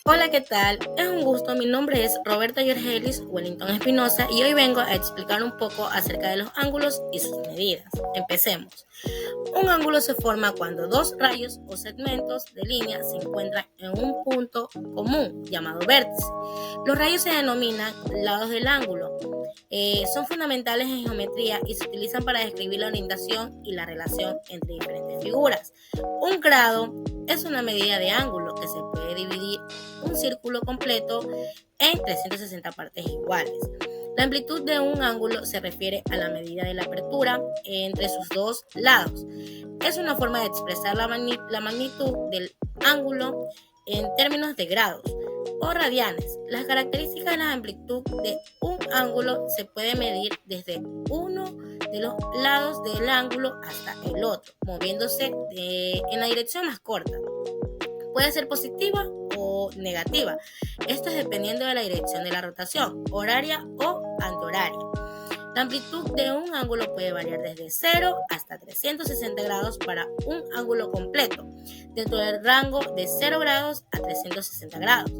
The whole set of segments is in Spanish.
Hola, ¿qué tal? Es un gusto, mi nombre es Roberta Yorgelis Wellington Espinosa y hoy vengo a explicar un poco acerca de los ángulos y sus medidas. Empecemos. Un ángulo se forma cuando dos rayos o segmentos de línea se encuentran en un punto común llamado vértice. Los rayos se denominan lados del ángulo. Son fundamentales en geometría y se utilizan para describir la orientación y la relación entre diferentes figuras. Un grado es una medida de ángulo que se puede dividir un círculo completo en 360 partes iguales. La amplitud de un ángulo se refiere a la medida de la apertura entre sus dos lados. Es una forma de expresar la magnitud del ángulo en términos de grados o radianes. Las características de la amplitud de un ángulo se puede medir desde uno de los lados del ángulo hasta el otro, moviéndose en la dirección más corta. Puede ser positiva o negativa. Esto es dependiendo de la dirección de la rotación, horaria o antihoraria. La amplitud de un ángulo puede variar desde 0 hasta 360 grados para un ángulo completo, dentro del rango de 0 grados a 360 grados.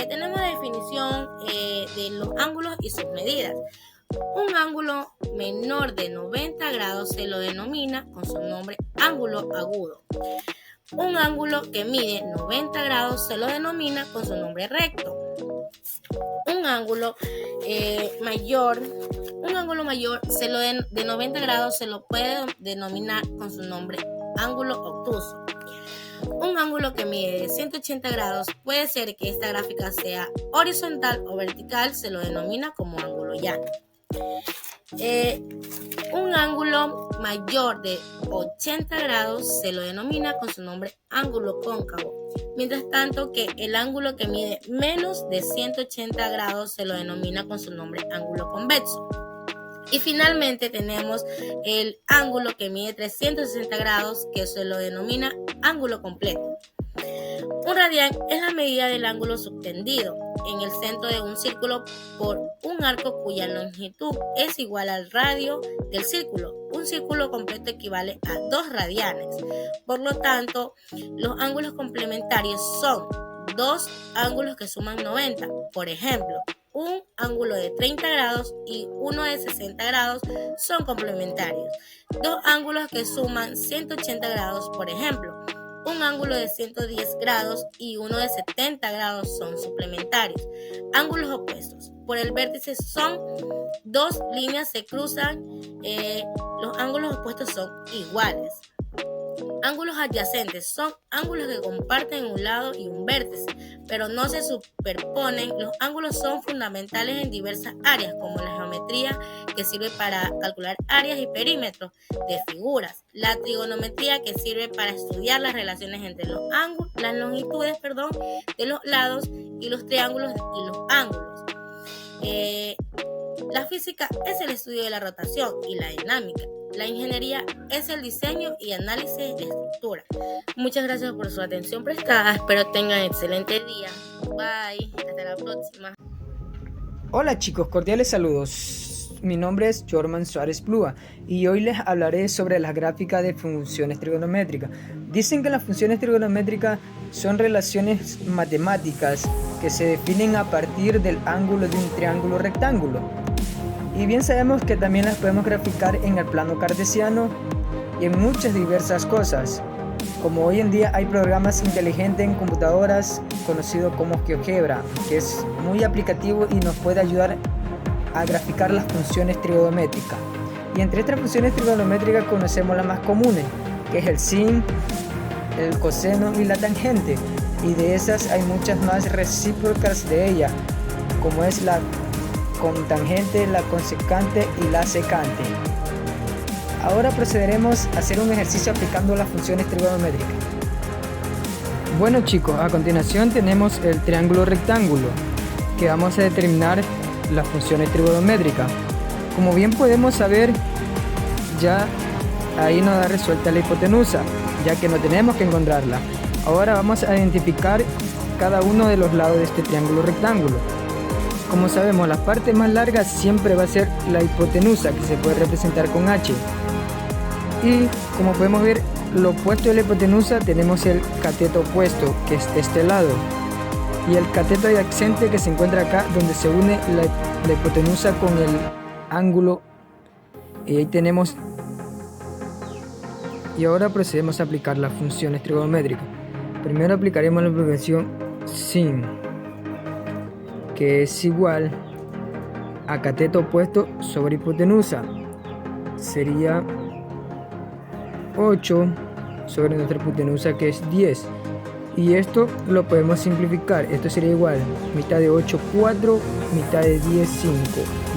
Tenemos la definición de los ángulos y sus medidas. Un ángulo menor de 90 grados se lo denomina con su nombre ángulo agudo. Un ángulo que mide 90 grados se lo denomina con su nombre recto. Un ángulo mayor de 90 grados se lo puede denominar con su nombre ángulo obtuso. Un ángulo que mide 180 grados puede ser que esta gráfica sea horizontal o vertical, se lo denomina como ángulo llano. Un ángulo mayor de 80 grados se lo denomina con su nombre ángulo cóncavo, mientras tanto que el ángulo que mide menos de 180 grados se lo denomina con su nombre ángulo convexo. Y finalmente tenemos el ángulo que mide 360 grados que se lo denomina ángulo completo. Un radián es la medida del ángulo subtendido en el centro de un círculo por un arco cuya longitud es igual al radio del círculo. Un círculo completo equivale a 2 radianes. Por lo tanto, los ángulos complementarios son dos ángulos que suman 90. Por ejemplo, un ángulo de 30 grados y uno de 60 grados son complementarios. Dos ángulos que suman 180 grados, por ejemplo, un ángulo de 110 grados y uno de 70 grados son suplementarios. Ángulos opuestos. Por el vértice son dos líneas se cruzan, los ángulos opuestos son iguales. Ángulos adyacentes son ángulos que comparten un lado y un vértice, pero no se superponen. Los ángulos son fundamentales en diversas áreas, como la geometría, que sirve para calcular áreas y perímetros de figuras, la trigonometría, que sirve para estudiar las relaciones entre las longitudes de los lados, y los triángulos y los ángulos. La física es el estudio de la rotación y la dinámica. La ingeniería es el diseño y análisis de estructura. Muchas gracias por su atención prestada. Espero tengan excelente día. Bye. Hasta la próxima. Hola chicos, cordiales saludos. Mi nombre es Jorman Suárez Plúa y hoy les hablaré sobre las gráficas de funciones trigonométricas. Dicen que las funciones trigonométricas son relaciones matemáticas que se definen a partir del ángulo de un triángulo rectángulo. Y bien sabemos que también las podemos graficar en el plano cartesiano y en muchas diversas cosas. Como hoy en día hay programas inteligentes en computadoras conocido como GeoGebra, que es muy aplicativo y nos puede ayudar a graficar las funciones trigonométricas. Y entre estas funciones trigonométricas conocemos las más comunes, que es el sin, el coseno y la tangente. Y de esas hay muchas más recíprocas de ellas, como es la cotangente, la consecante y la secante. Ahora procederemos a hacer un ejercicio aplicando las funciones trigonométricas. Bueno chicos, a continuación tenemos el triángulo rectángulo, que vamos a determinar las funciones trigonométricas. Como bien podemos saber, ya ahí nos da resuelta la hipotenusa, ya que no tenemos que encontrarla. Ahora vamos a identificar cada uno de los lados de este triángulo rectángulo. Como sabemos, la parte más larga siempre va a ser la hipotenusa, que se puede representar con H. Y como podemos ver, lo opuesto de la hipotenusa tenemos el cateto opuesto, que es de este lado. y el cateto adyacente que se encuentra acá donde se une la hipotenusa con el ángulo, y ahí tenemos. Y ahora procedemos a aplicar las funciones trigonométricas. Primero aplicaremos la progresión sin, que es igual a cateto opuesto sobre hipotenusa. Sería 8 sobre nuestra hipotenusa, que es 10. Y esto lo podemos simplificar. Esto sería igual mitad de 8, 4, mitad de 10, 5.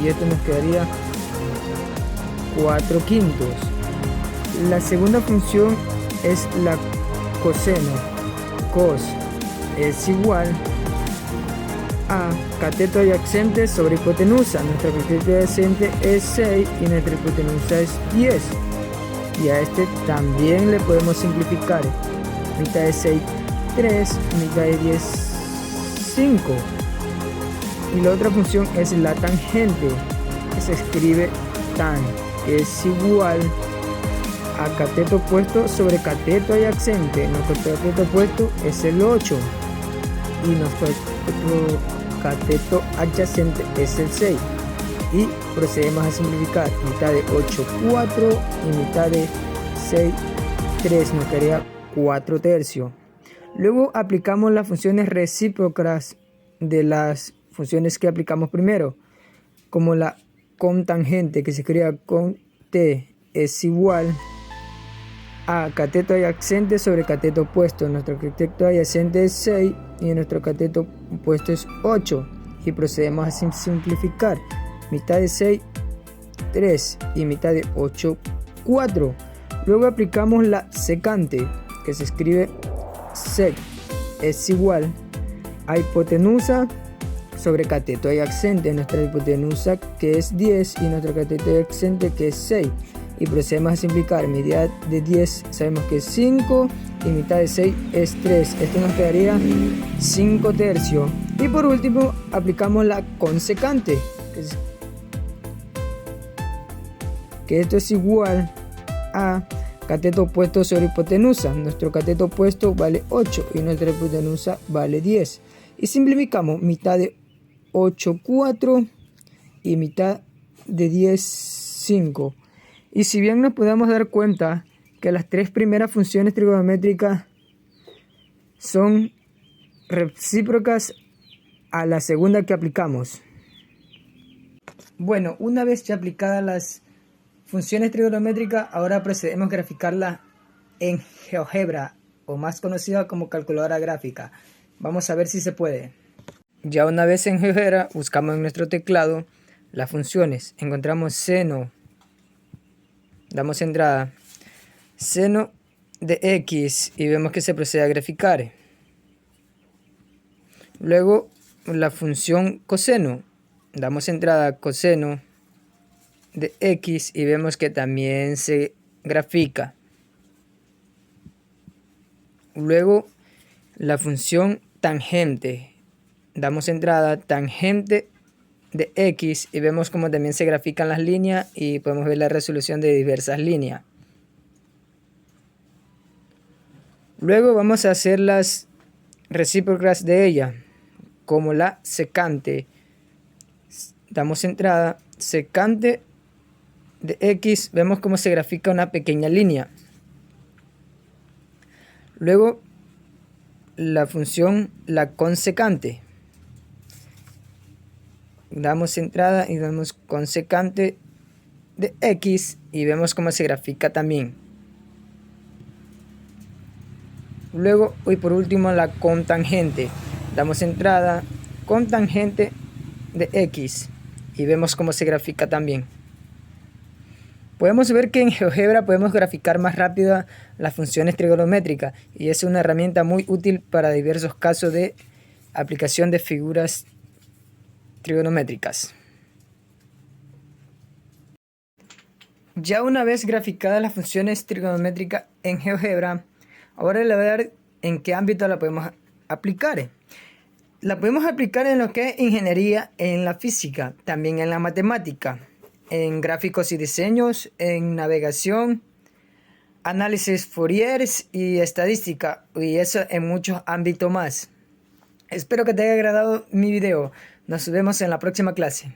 Y esto nos quedaría 4 quintos. La segunda función es la coseno. Cos es igual a cateto adyacente sobre hipotenusa. Nuestra cateto adyacente es 6 y nuestra hipotenusa es 10. Y a este también le podemos simplificar. Mitad de 6, 3, mitad de 10, 5. Y la otra función es la tangente, que se escribe tan, que es igual a cateto opuesto sobre cateto adyacente. Nuestro cateto opuesto es el 8 y nuestro cateto adyacente es el 6. Y procedemos a simplificar. Mitad de 8, 4 y mitad de 6, 3. Nos quedaría 4 tercios. Luego aplicamos las funciones recíprocas de las funciones que aplicamos primero, como la cotangente, que se escribe con t, es igual a cateto adyacente sobre cateto opuesto. Nuestro cateto adyacente es 6 y nuestro cateto opuesto es 8. Y procedemos a simplificar. Mitad de 6, 3 y mitad de 8, 4. Luego aplicamos la secante, que se escribe sec, es igual a hipotenusa sobre cateto adyacente. Nuestra hipotenusa, que es 10, y nuestro cateto adyacente, que es 6. Y procedemos a simplificar. Mitad de 10 sabemos que es 5 y mitad de 6 es 3. Esto nos quedaría 5 tercios. Y por último aplicamos la consecante, que esto es igual a cateto opuesto sobre hipotenusa. Nuestro cateto opuesto vale 8 y nuestra hipotenusa vale 10. Y simplificamos. Mitad de 8, 4 y mitad de 10, 5. Y si bien nos podemos dar cuenta que las tres primeras funciones trigonométricas son recíprocas a la segunda que aplicamos. Bueno, una vez ya aplicadas las funciones trigonométricas, ahora procedemos a graficarlas en GeoGebra, o más conocida como calculadora gráfica. Vamos a ver si se puede. Ya una vez en GeoGebra, buscamos en nuestro teclado las funciones. Encontramos seno, damos entrada, seno de x, y vemos que se procede a graficar. Luego la función coseno, damos entrada, coseno de x, y vemos que también se grafica. Luego la función tangente, damos entrada, tangente de x, y vemos como también se grafican las líneas y podemos ver la resolución de diversas líneas. Luego vamos a hacer las recíprocas de ella, como la secante. Damos entrada, secante de x, vemos cómo se grafica una pequeña línea. Luego la función la consecante. Damos entrada y damos consecante de x, y vemos cómo se grafica también. Luego, y por último, la cotangente. Damos entrada, cotangente de x, y vemos cómo se grafica también. Podemos ver que en GeoGebra podemos graficar más rápido las funciones trigonométricas, y es una herramienta muy útil para diversos casos de aplicación de figuras trigonométricas. Ya una vez graficadas las funciones trigonométricas en GeoGebra, ahora le voy a dar en qué ámbito la podemos aplicar. La podemos aplicar en lo que es ingeniería, en la física, también en la matemática, en gráficos y diseños, en navegación, análisis Fourier y estadística, y eso en muchos ámbitos más. Espero que te haya agradado mi video. Nos vemos en la próxima clase.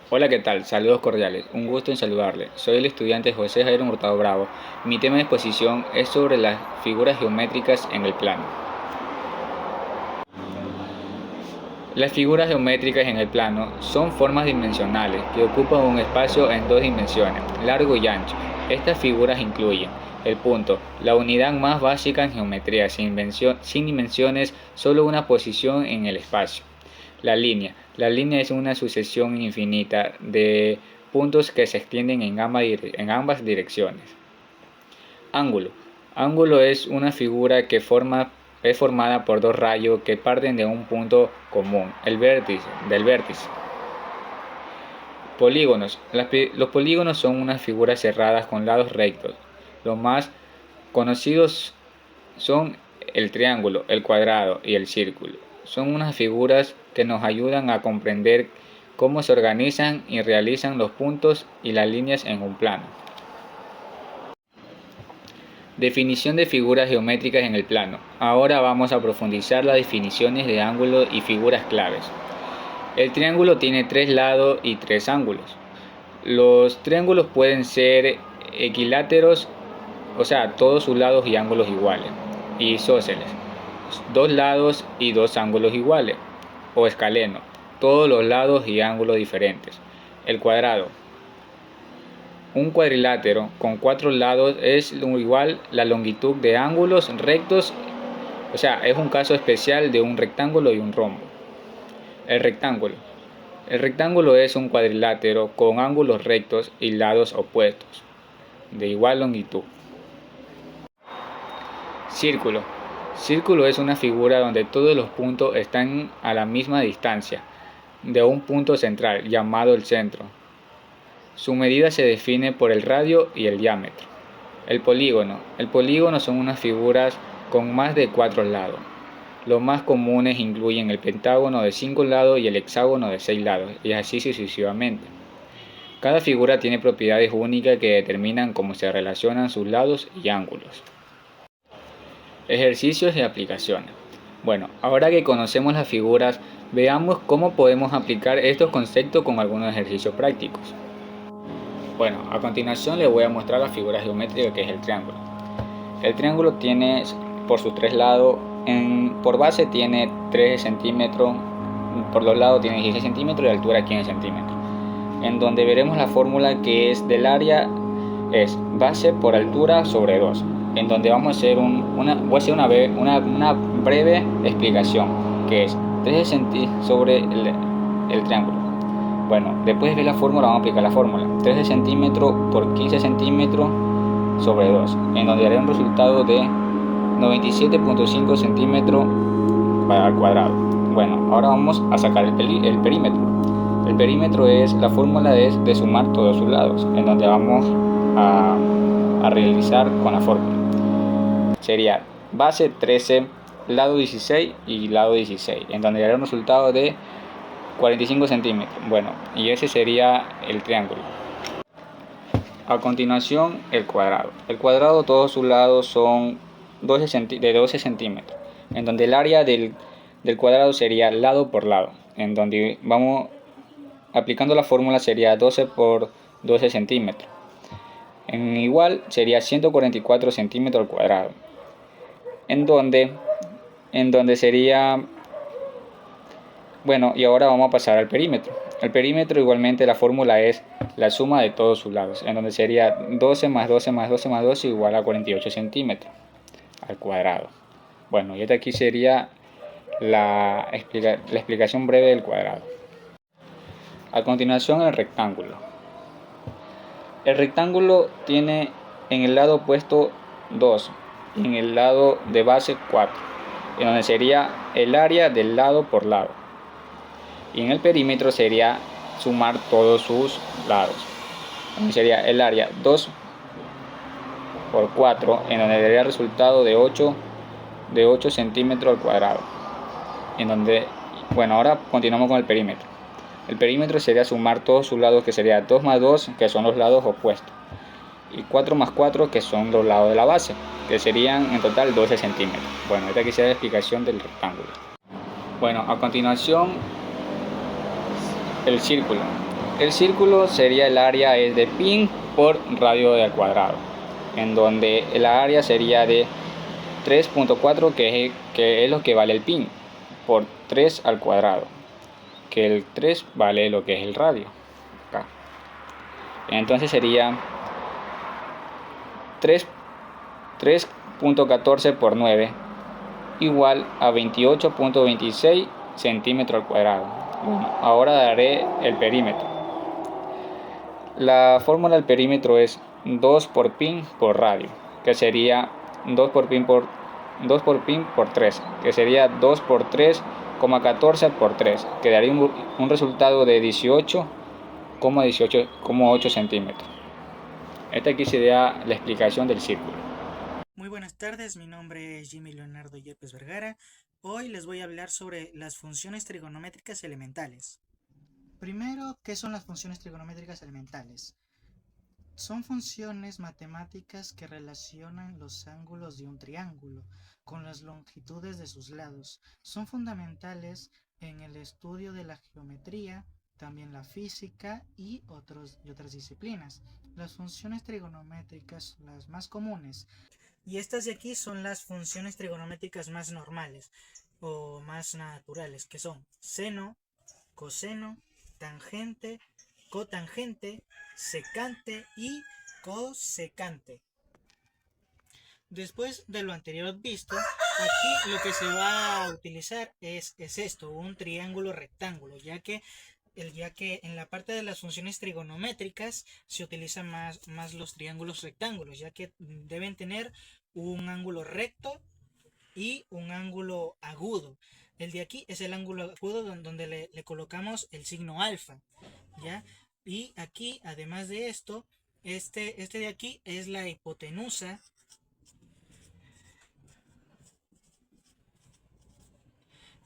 Hola, ¿qué tal? Saludos cordiales. Un gusto en saludarle. Soy el estudiante José Jairo Hurtado Bravo. Mi tema de exposición es sobre las figuras geométricas en el plano. Las figuras geométricas en el plano son formas dimensionales que ocupan un espacio en dos dimensiones, largo y ancho. Estas figuras incluyen el punto, la unidad más básica en geometría, sin dimensiones, solo una posición en el espacio. La línea es una sucesión infinita de puntos que se extienden en ambas direcciones. Ángulo es una figura que es formada por dos rayos que parten de un punto común, del vértice. Polígonos. Los polígonos son unas figuras cerradas con lados rectos. Los más conocidos son el triángulo, el cuadrado y el círculo. Son unas figuras que nos ayudan a comprender cómo se organizan y realizan los puntos y las líneas en un plano. Definición de figuras geométricas en el plano. Ahora vamos a profundizar las definiciones de ángulos y figuras claves. El triángulo tiene 3 lados y 3 ángulos. Los triángulos pueden ser equiláteros, o sea, todos sus lados y ángulos iguales, y isósceles, 2 lados y 2 ángulos iguales, o escaleno, todos los lados y ángulos diferentes. El cuadrado. Un cuadrilátero con 4 lados es igual la longitud de ángulos rectos, o sea, es un caso especial de un rectángulo y un rombo. El rectángulo. El rectángulo es un cuadrilátero con ángulos rectos y lados opuestos, de igual longitud. Círculo. Círculo es una figura donde todos los puntos están a la misma distancia de un punto central llamado el centro. Su medida se define por el radio y el diámetro. El polígono. El polígono son unas figuras con más de 4 lados. Los más comunes incluyen el pentágono de 5 lados y el hexágono de 6 lados, y así sucesivamente. Cada figura tiene propiedades únicas que determinan cómo se relacionan sus lados y ángulos. Ejercicios y aplicaciones. Bueno, ahora que conocemos las figuras, veamos cómo podemos aplicar estos conceptos con algunos ejercicios prácticos. Bueno, a continuación les voy a mostrar la figura geométrica que es el triángulo. El triángulo tiene por sus 3 lados, por base tiene 13 centímetros, por los lados tiene 16 centímetros y de altura 15 centímetros. En donde veremos la fórmula que es del área, es base por altura sobre 2. En donde vamos a hacer una breve explicación, que es 13 centímetros sobre el triángulo. Bueno, después de ver la fórmula vamos a aplicar la fórmula. 13 centímetros por 15 centímetros sobre 2, en donde haré un resultado de 97.5 centímetros al cuadrado. Bueno, ahora vamos a sacar el perímetro. El perímetro es la fórmula de sumar todos sus lados, en donde vamos a realizar con la fórmula. Sería base 13, lado 16 y lado 16, en donde haré un resultado de 45 centímetros. Bueno, y ese sería el triángulo. A continuación, el cuadrado. El cuadrado, todos sus lados son de 12 centímetros, en donde el área del cuadrado sería lado por lado, en donde vamos aplicando la fórmula sería 12 por 12 centímetros. En igual sería 144 centímetros al cuadrado, en donde sería... Bueno, y ahora vamos a pasar al perímetro. El perímetro igualmente la fórmula es la suma de todos sus lados, en donde sería 12 más 12 más 12 más 12 igual a 48 centímetros al cuadrado. Bueno, y esta aquí sería la explicación breve del cuadrado. A continuación, el rectángulo. El rectángulo tiene en el lado opuesto 2 y en el lado de base 4, en donde sería el área del lado por lado. Y en el perímetro sería sumar todos sus lados, donde sería el área 2 por 4, en donde daría el resultado de 8 centímetros al cuadrado. En donde, bueno, ahora continuamos con el perímetro. El perímetro sería sumar todos sus lados, que sería 2 más 2, que son los lados opuestos. y 4 más 4 que son los lados de la base, que serían en total 12 centímetros. Bueno, esta aquí será la explicación del rectángulo. Bueno, a continuación el círculo. El círculo sería el área es de pi por radio al cuadrado, en donde la área sería de 3.4 que es lo que vale el pi por 3 al cuadrado, que el 3 vale lo que es el radio acá. Entonces sería 3.14 por 9 igual a 28.26 centímetros al cuadrado. Bueno, ahora daré el perímetro. La fórmula del perímetro es 2 por pi por radio, que sería 2 por pi por 3, que sería 2 por 3,14 por 3, que daría un resultado de 18,8 centímetros. Esta aquí sería la explicación del círculo. Muy buenas tardes, mi nombre es Jimmy Leonardo Yepes Vergara. Hoy les voy a hablar sobre las funciones trigonométricas elementales. Primero, ¿qué son las funciones trigonométricas elementales? Son funciones matemáticas que relacionan los ángulos de un triángulo con las longitudes de sus lados. Son fundamentales en el estudio de la geometría, también la física y otras disciplinas. Las funciones trigonométricas, las más comunes, y estas de aquí son las funciones trigonométricas más normales o más naturales, que son seno, coseno, tangente, cotangente, secante y cosecante. Después de lo anterior visto, aquí lo que se va a utilizar es esto, un triángulo rectángulo, ya que en la parte de las funciones trigonométricas se utilizan más los triángulos rectángulos, ya que deben tener un ángulo recto y un ángulo agudo. El de aquí es el ángulo agudo donde le colocamos el signo alfa, ¿ya? Y aquí, además de esto, este de aquí es la hipotenusa,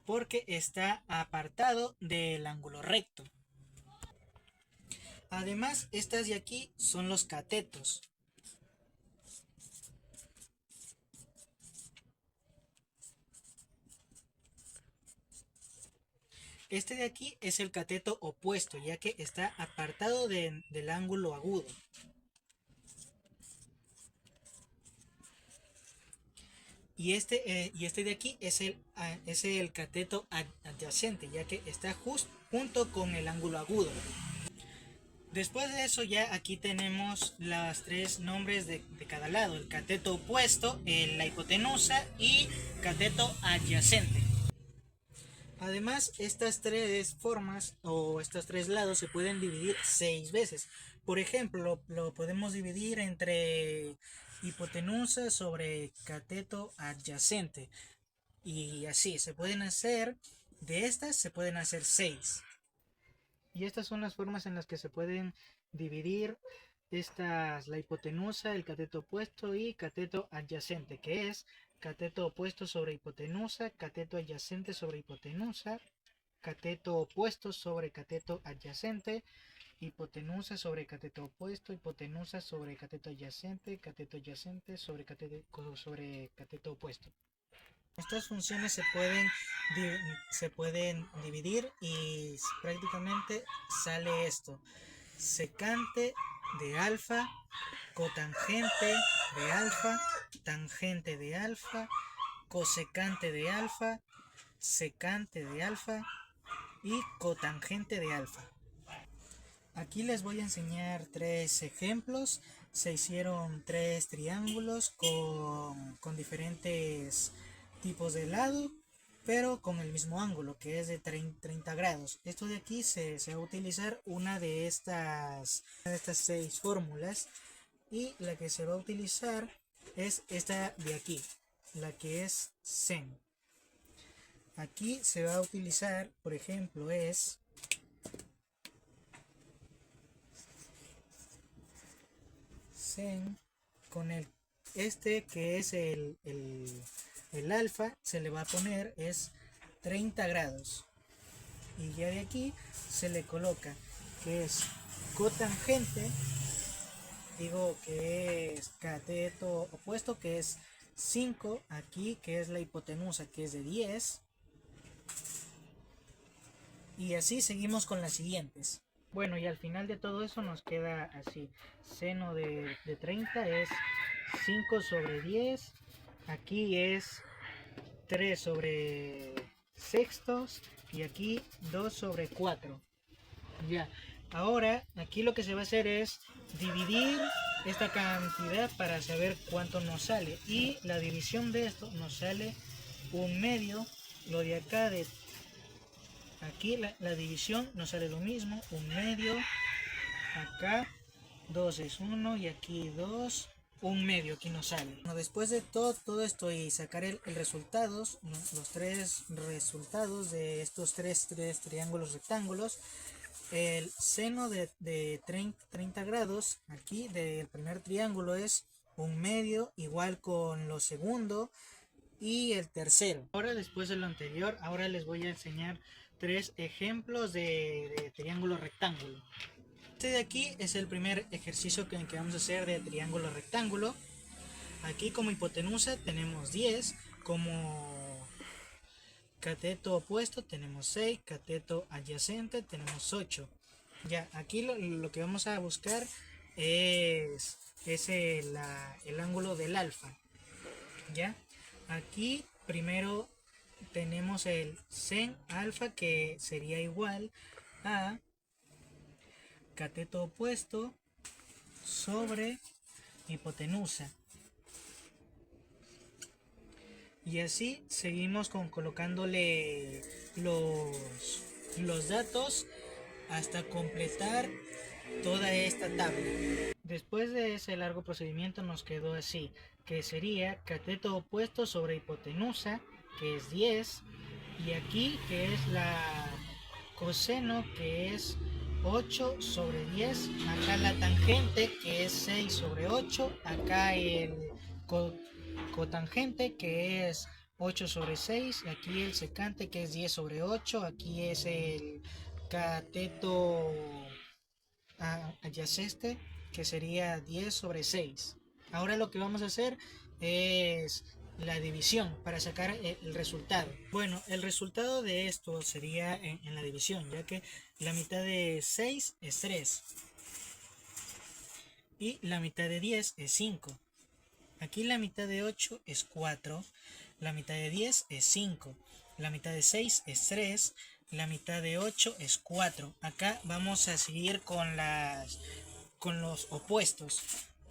porque está apartado del ángulo recto. Además, estas de aquí son los catetos. Este de aquí es el cateto opuesto, ya que está apartado del ángulo agudo. Y este de aquí es el cateto adyacente, ya que está junto con el ángulo agudo. Después de eso ya aquí tenemos los tres nombres de cada lado, el cateto opuesto, la hipotenusa y cateto adyacente. Además, estas tres formas o estos tres lados se pueden dividir 6 veces. Por ejemplo, lo podemos dividir entre hipotenusa sobre cateto adyacente. Y así, de estas se pueden hacer 6. Y estas son las formas en las que se pueden dividir la hipotenusa, el cateto opuesto y cateto adyacente, que es cateto opuesto sobre hipotenusa, cateto adyacente sobre hipotenusa, cateto opuesto sobre cateto adyacente, hipotenusa sobre cateto opuesto, hipotenusa sobre cateto adyacente sobre cateto opuesto. Estas funciones se pueden dividir y prácticamente sale esto: secante de alfa, cotangente de alfa, tangente de alfa, cosecante de alfa, secante de alfa y cotangente de alfa. Aquí les voy a enseñar 3 ejemplos. Se hicieron 3 triángulos con diferentes tipos de lado, pero con el mismo ángulo, que es de 30 grados. Esto de aquí se va a utilizar una de estas 6 fórmulas, y la que se va a utilizar es esta de aquí, la que es sen. Aquí se va a utilizar, por ejemplo, es sen con que es el alfa, se le va a poner es 30 grados. Y ya de aquí se le coloca que es cotangente digo que es cateto opuesto, que es 5, aquí que es la hipotenusa, que es de 10, y así seguimos con las siguientes. Bueno, y al final de todo eso nos queda así: seno de 30 es 5 sobre 10, aquí es 3 sobre sextos y aquí 2 sobre 4. Ya, ahora aquí lo que se va a hacer es dividir esta cantidad para saber cuánto nos sale, y la división de esto nos sale 1/2. Lo de acá de aquí, la división nos sale lo mismo, 1/2. Acá 2 es 1 y aquí 2, 1/2 aquí nos sale. Bueno, después de todo esto y sacar el resultados, los tres resultados de estos tres triángulos rectángulos, el seno de 30 grados aquí del primer triángulo es 1/2, igual con lo segundo y el tercero. Ahora, después de lo anterior, ahora les voy a enseñar 3 ejemplos de triángulo rectángulo. Este de aquí es el primer ejercicio que vamos a hacer de triángulo rectángulo. Aquí como hipotenusa tenemos 10, como cateto opuesto tenemos 6, cateto adyacente tenemos 8. Ya, aquí lo que vamos a buscar es el ángulo del alfa. Ya, aquí primero tenemos el sen alfa, que sería igual a cateto opuesto sobre hipotenusa. Y así seguimos colocándole los datos hasta completar toda esta tabla. Después de ese largo procedimiento nos quedó así, que sería cateto opuesto sobre hipotenusa, que es 10, y aquí que es la coseno, que es 8 sobre 10, acá la tangente, que es 6 sobre 8, acá el cotangente, que es 8 sobre 6, aquí el secante, que es 10 sobre 8, aquí es el cateto adyacente, que sería 10 sobre 6. Ahora lo que vamos a hacer es la división para sacar el resultado. Bueno, el resultado de esto sería en la división, ya que la mitad de 6 es 3 y la mitad de 10 es 5. Aquí la mitad de 8 es 4, la mitad de 10 es 5, la mitad de 6 es 3, la mitad de 8 es 4. Acá vamos a seguir con los opuestos,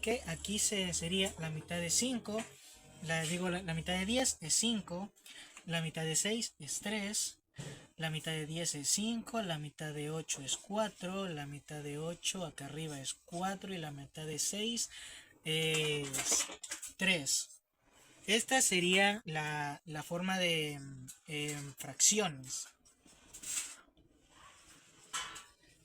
que aquí sería la mitad de 5, la mitad de 10 es 5, la mitad de 6 es 3, la mitad de 10 es 5, la mitad de 8 es 4, la mitad de 8 acá arriba es 4 y la mitad de 6 es 3. Esta sería la forma de fracciones.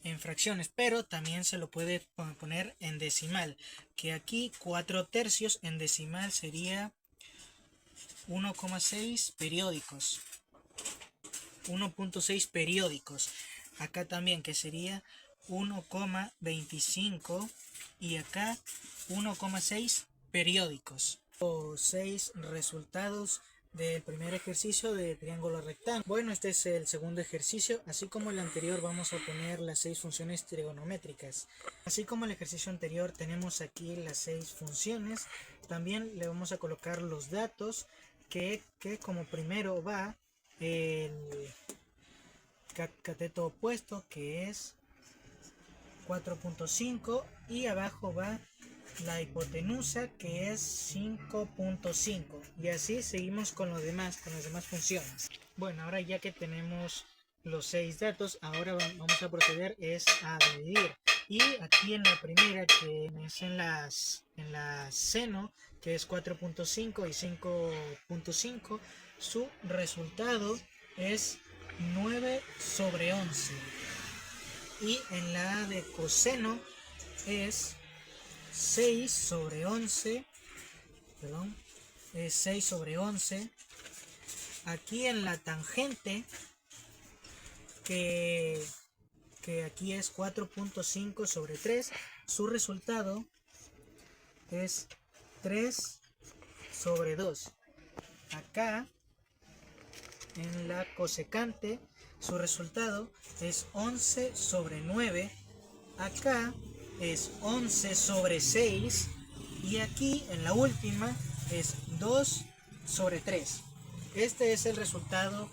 En fracciones, pero también se lo puede poner en decimal, que aquí 4/3 en decimal sería 1,6 periódicos, 1.6 periódicos. Acá también, que sería 1,25 y acá 1,6 periódicos. Los 6 resultados del primer ejercicio de triángulo rectángulo. Bueno, este es el segundo ejercicio. Así como el anterior, vamos a poner las 6 funciones trigonométricas. Así como el ejercicio anterior, tenemos aquí las 6 funciones. También le vamos a colocar los datos, que como primero va el cateto opuesto, que es 4.5, y abajo va la hipotenusa, que es 5.5, y así seguimos con las demás funciones. Bueno, ahora ya que tenemos los 6 datos, ahora vamos a proceder a dividir. Y aquí en la primera, que es en la seno, que es 4.5 y 5.5, su resultado es 9 sobre 11. Y en la de coseno es 6 sobre 11, perdón, es 6 sobre 11. Aquí en la tangente, que aquí es 4.5 sobre 3, su resultado es 3 sobre 2. Acá en la cosecante su resultado es 11 sobre 9. Acá es 11 sobre 6. Y aquí en la última es 2 sobre 3. Este es el resultado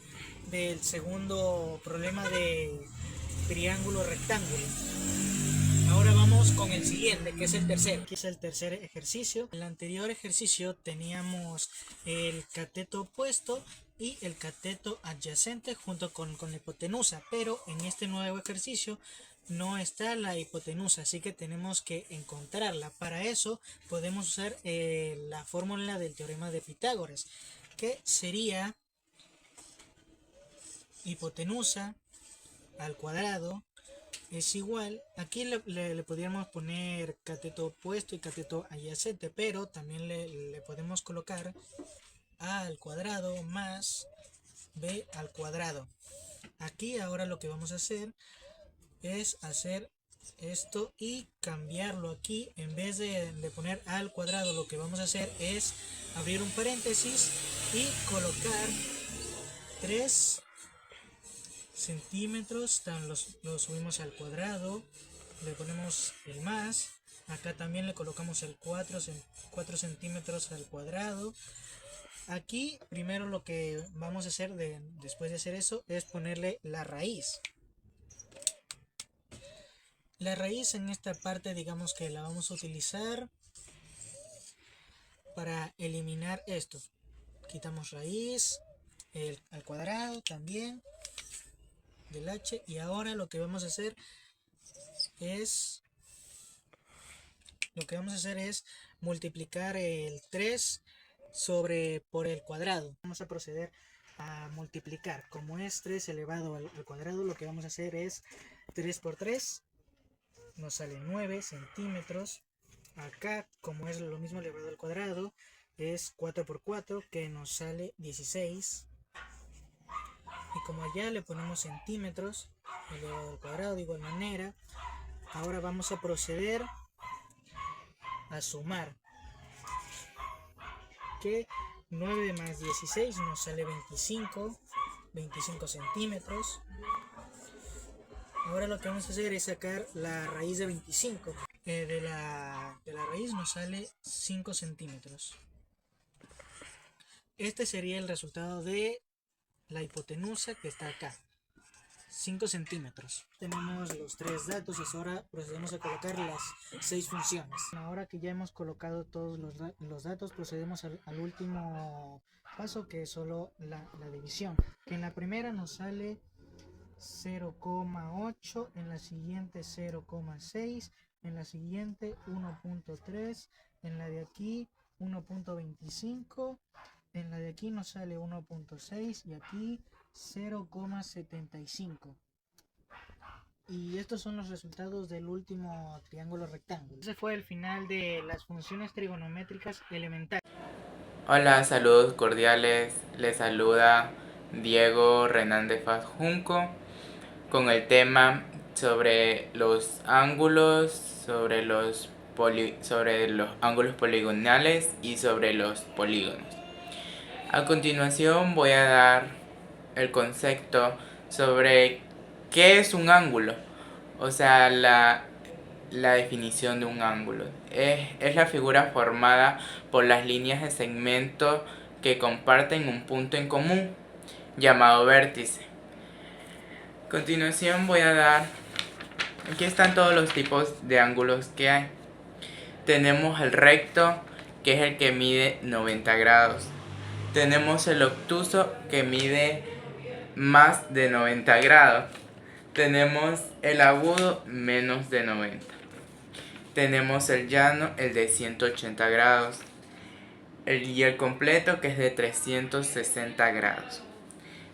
del segundo problema de triángulo rectángulo. Ahora vamos con el siguiente, que es el tercero. Aquí es el tercer ejercicio. En el anterior ejercicio teníamos el cateto opuesto y el cateto adyacente junto con la hipotenusa, pero en este nuevo ejercicio no está la hipotenusa, así que tenemos que encontrarla. Para eso podemos usar la fórmula del teorema de Pitágoras, que sería hipotenusa al cuadrado es igual, aquí le podríamos poner cateto opuesto y cateto adyacente, pero también le podemos colocar a al cuadrado más b al cuadrado. Aquí ahora lo que vamos a hacer es hacer esto y cambiarlo. Aquí en vez de poner a al cuadrado, lo que vamos a hacer es abrir un paréntesis y colocar 3 centímetros, lo subimos al cuadrado, le ponemos el más, acá también le colocamos el 4 centímetros al cuadrado. Aquí primero lo que vamos a hacer después de hacer eso es ponerle la raíz. La raíz en esta parte digamos que la vamos a utilizar para eliminar esto. Quitamos raíz al cuadrado también del h, y ahora lo que vamos a hacer es multiplicar el 3 por el cuadrado. Vamos a proceder a multiplicar. Como es 3 elevado al cuadrado, lo que vamos a hacer es 3 por 3 nos sale 9 centímetros. Acá, como es lo mismo elevado al cuadrado, es 4 por 4 que nos sale 16. Y como allá le ponemos centímetros elevado al cuadrado de igual manera, ahora vamos a proceder a sumar, que 9 más 16 nos sale 25 centímetros. Ahora lo que vamos a hacer es sacar la raíz de 25. De la raíz nos sale 5 centímetros. Este sería el resultado de la hipotenusa que está acá, 5 centímetros. Tenemos los 3 datos y ahora procedemos a colocar las 6 funciones. Ahora que ya hemos colocado todos los datos, procedemos al último paso, que es solo la división. Que en la primera nos sale 0,8, en la siguiente 0,6, en la siguiente 1,3, en la de aquí 1,25, en la de aquí nos sale 1,6 y aquí 0,75. Y estos son los resultados del último triángulo rectángulo. Ese fue el final de las funciones trigonométricas elementales. Hola, saludos cordiales. Les saluda Diego Renan de Faz Junco con el tema sobre los ángulos, sobre los ángulos poligonales y sobre los polígonos. A continuación voy a dar el concepto sobre qué es un ángulo, o sea, la definición de un ángulo. Es la figura formada por las líneas de segmento que comparten un punto en común, llamado vértice. A continuación voy a dar, aquí están todos los tipos de ángulos que hay. Tenemos el recto, que es el que mide 90 grados. Tenemos el obtuso, que mide más de 90 grados. Tenemos el agudo, menos de 90. Tenemos el llano, el de 180 grados. Y el completo, que es de 360 grados.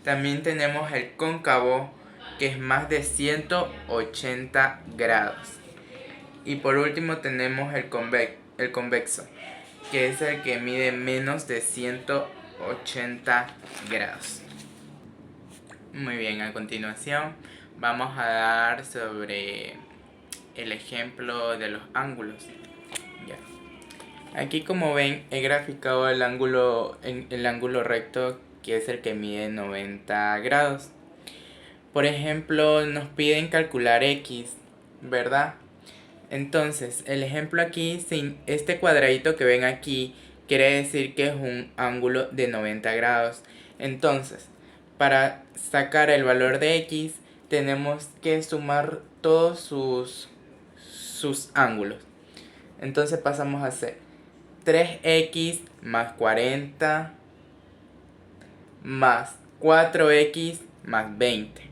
También tenemos el cóncavo, que es más de 180 grados. Y por último tenemos el convexo, que es el que mide menos de 180 grados. Muy bien, a continuación vamos a dar sobre el ejemplo de los ángulos. Ya. Aquí, como ven, he graficado el ángulo recto, que es el que mide 90 grados. Por ejemplo, nos piden calcular x, ¿verdad? Entonces, el ejemplo aquí, este cuadradito que ven aquí, quiere decir que es un ángulo de 90 grados. Entonces, para sacar el valor de x, tenemos que sumar todos sus ángulos. Entonces pasamos a hacer 3x más 40 más 4x más 20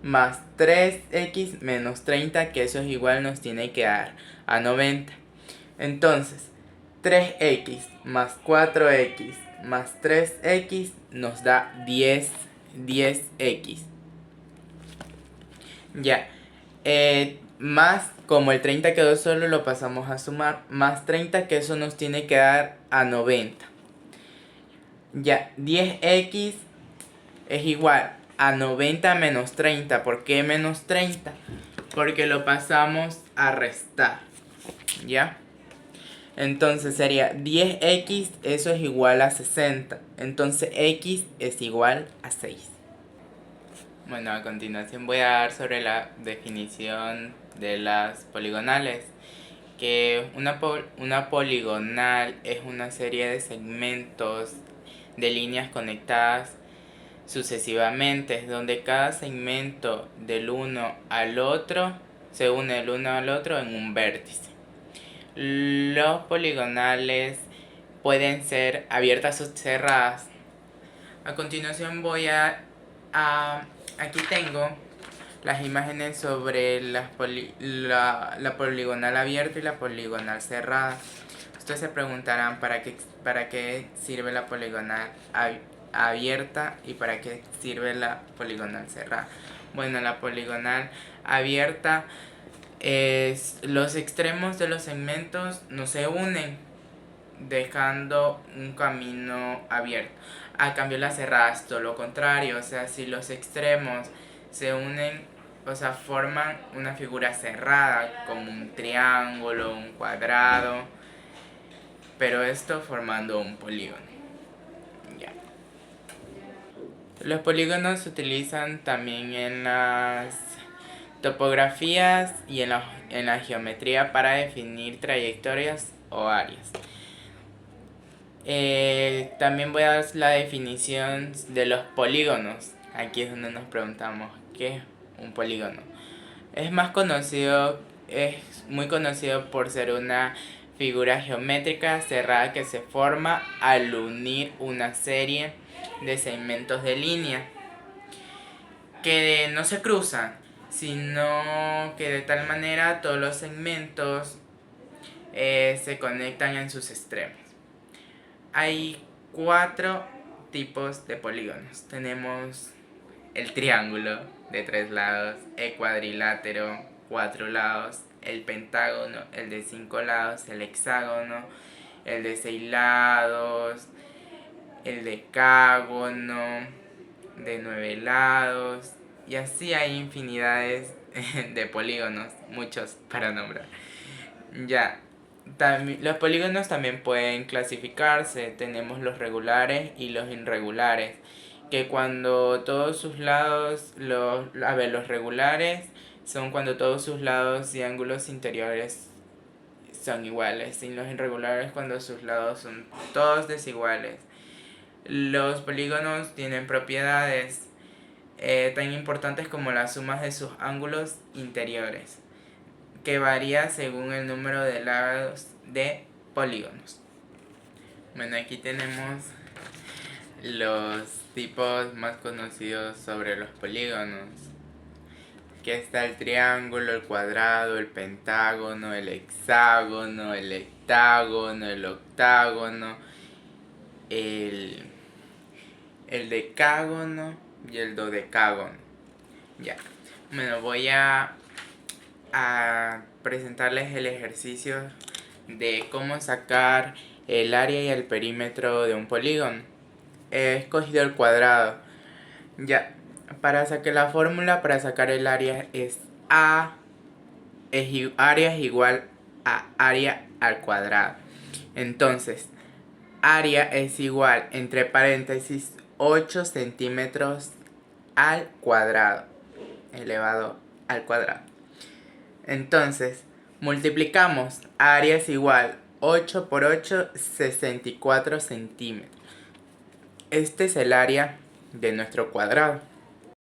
más 3x menos 30, que eso es igual, nos tiene que dar a 90. Entonces 3x más 4x más 3x nos da 10x. Ya, más, como el 30 quedó solo, lo pasamos a sumar, más 30, que eso nos tiene que dar a 90. Ya, 10x es igual a 90 menos 30. ¿Por qué menos 30? Porque lo pasamos a restar. ¿Ya? Entonces sería 10x, eso es igual a 60. Entonces x es igual a 6. Bueno, a continuación voy a dar sobre la definición de las poligonales. Que una poligonal es una serie de segmentos de líneas conectadas sucesivamente, donde cada segmento del uno al otro se une el uno al otro en un vértice. Los poligonales pueden ser abiertas o cerradas. A continuación aquí tengo las imágenes sobre la poligonal abierta y la poligonal cerrada. Ustedes se preguntarán para qué sirve la poligonal abierta y para qué sirve la poligonal cerrada. Bueno, la poligonal abierta es los extremos de los segmentos no se unen, dejando un camino abierto. A cambio, la cerrada es todo lo contrario, o sea, si los extremos se unen, o sea, forman una figura cerrada, como un triángulo, un cuadrado, pero esto formando un polígono. Ya. Los polígonos se utilizan también en las topografías y en la geometría para definir trayectorias o áreas. También voy a dar la definición de los polígonos. Aquí es donde nos preguntamos qué es un polígono. Es muy conocido por ser una figura geométrica cerrada que se forma al unir una serie de segmentos de línea que no se cruzan, sino que de tal manera todos los segmentos se conectan en sus extremos. Hay 4 tipos de polígonos. Tenemos el triángulo de 3 lados, el cuadrilátero, 4 lados, el pentágono, el de 5 lados, el hexágono, el de 6 lados, el decágono de 9 lados, y así hay infinidades de polígonos, muchos para nombrar. Ya. Los polígonos también pueden clasificarse. Tenemos los regulares y los irregulares, que cuando todos sus lados, los regulares son cuando todos sus lados y ángulos interiores son iguales, y los irregulares cuando sus lados son todos desiguales. Los polígonos tienen propiedades tan importantes como las sumas de sus ángulos interiores, que varía según el número de lados de polígonos. Bueno, aquí tenemos los tipos más conocidos sobre los polígonos, que está el triángulo, el cuadrado, el pentágono, el hexágono, el heptágono, el octágono, el decágono y el dodecágono. Ya. Bueno, voy a presentarles el ejercicio de cómo sacar el área y el perímetro de un polígono. He escogido el cuadrado. Ya, para sacar la fórmula para sacar el área es área es igual a área al cuadrado. Entonces, área es igual, entre paréntesis, 8 centímetros al cuadrado, elevado al cuadrado. Entonces, multiplicamos, área es igual, 8 por 8, 64 centímetros. Este es el área de nuestro cuadrado.